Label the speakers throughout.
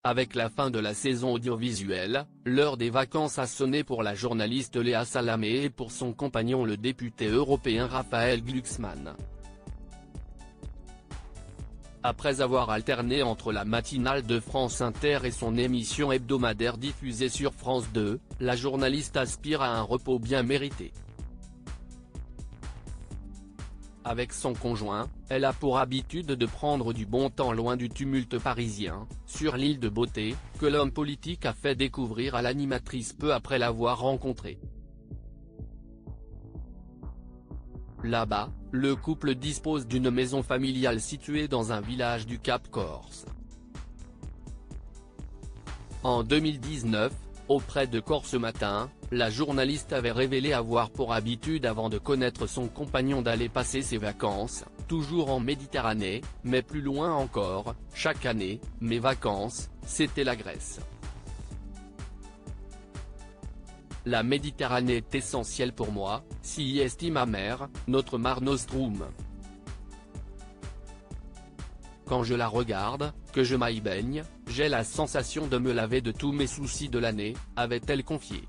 Speaker 1: Avec la fin de la saison audiovisuelle, l'heure des vacances a sonné pour la journaliste Léa Salamé et pour son compagnon le député européen Raphaël Glucksmann. Après avoir alterné entre la matinale de France Inter et son émission hebdomadaire diffusée sur France 2, la journaliste aspire à un repos bien mérité. Avec son conjoint, elle a pour habitude de prendre du bon temps loin du tumulte parisien, sur l'île de Beauté, que l'homme politique a fait découvrir à l'animatrice peu après l'avoir rencontrée. Là-bas, le couple dispose d'une maison familiale située dans un village du Cap Corse. En 2019, auprès de Corse Matin, la journaliste avait révélé avoir pour habitude avant de connaître son compagnon d'aller passer ses vacances, toujours en Méditerranée, mais plus loin encore, chaque année, mes vacances, c'était la Grèce. La Méditerranée est essentielle pour moi, s'y estime ma mère, notre Mare Nostrum. Quand je la regarde, que je m'y baigne, j'ai la sensation de me laver de tous mes soucis de l'année, avait-elle confié.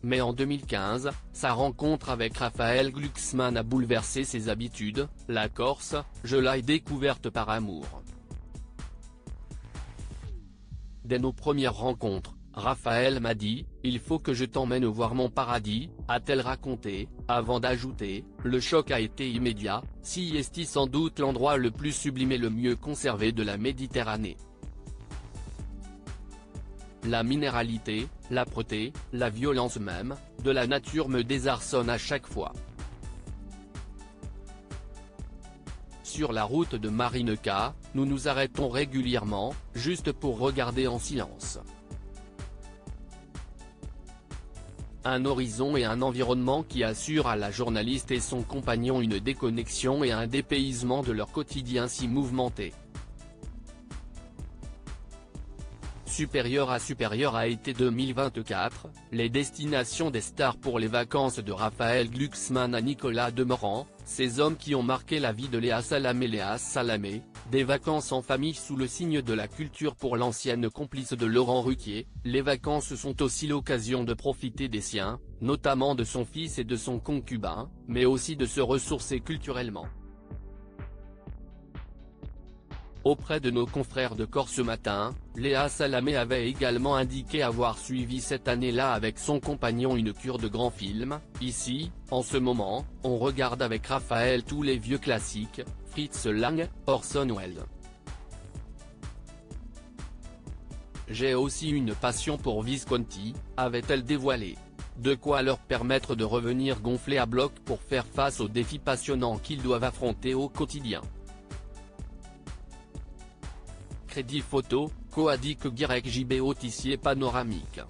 Speaker 1: Mais en 2015, sa rencontre avec Raphaël Glucksmann a bouleversé ses habitudes, la Corse, je l'ai découverte par amour. Dès nos premières rencontres, Raphaël m'a dit « Il faut que je t'emmène voir mon paradis », a-t-elle raconté, avant d'ajouter « Le choc a été immédiat, si est sans doute l'endroit le plus sublime et le mieux conservé de la Méditerranée. La minéralité, l'âpreté, la violence même, de la nature me désarçonne à chaque fois. » Sur la route de Marineca, nous nous arrêtons régulièrement, juste pour regarder en silence. Un horizon et un environnement qui assurent à la journaliste et son compagnon une déconnexion et un dépaysement de leur quotidien si mouvementé. Supérieur à été 2024, les destinations des stars pour les vacances de Raphaël Glucksmann à Nicolas Demorand, ces hommes qui ont marqué la vie de Léa Salamé, des vacances en famille sous le signe de la culture pour l'ancienne complice de Laurent Ruquier, les vacances sont aussi l'occasion de profiter des siens, notamment de son fils et de son concubin, mais aussi de se ressourcer culturellement. Auprès de nos confrères de Corse Matin, Léa Salamé avait également indiqué avoir suivi cette année-là avec son compagnon une cure de grands films. Ici, en ce moment, on regarde avec Raphaël tous les vieux classiques, Fritz Lang, Orson Welles. J'ai aussi une passion pour Visconti, avait-elle dévoilé. De quoi leur permettre de revenir gonflés à bloc pour faire face aux défis passionnants qu'ils doivent affronter au quotidien. Crédit photo, Coadic JBO Tissier panoramique.